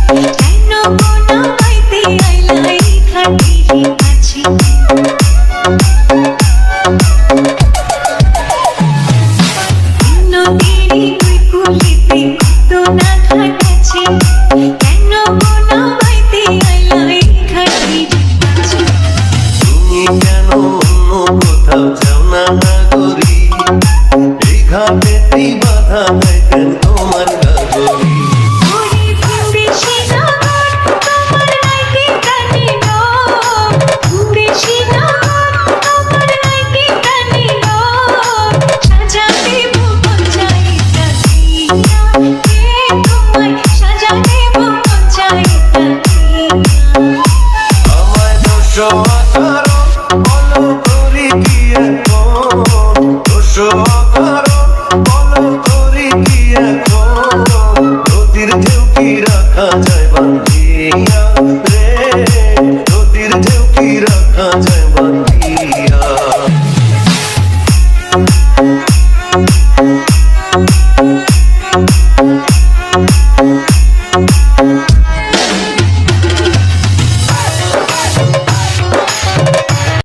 কেন কোনা পাইতে আইলাই খাটিরে আছি নদীরে ওই কুলিতে কত না খাটাছি কেন কোনা পাইতে আইলাই খাটিরে আছি তুমি কেন অন্য কোথাও যাও না নাগরী এই ঘাটেতেই বাধা দেয় কেন তোমার গাগরী আমায় দোষো অকারণ বলো করি কি এখন দোষো অকারণ বলো করি কি এখন নদীর ঢেউ কি রাখা যায় বান্ধিয়া রে নদীর ঢেউ কি রাখা যায় বান্ধিয়া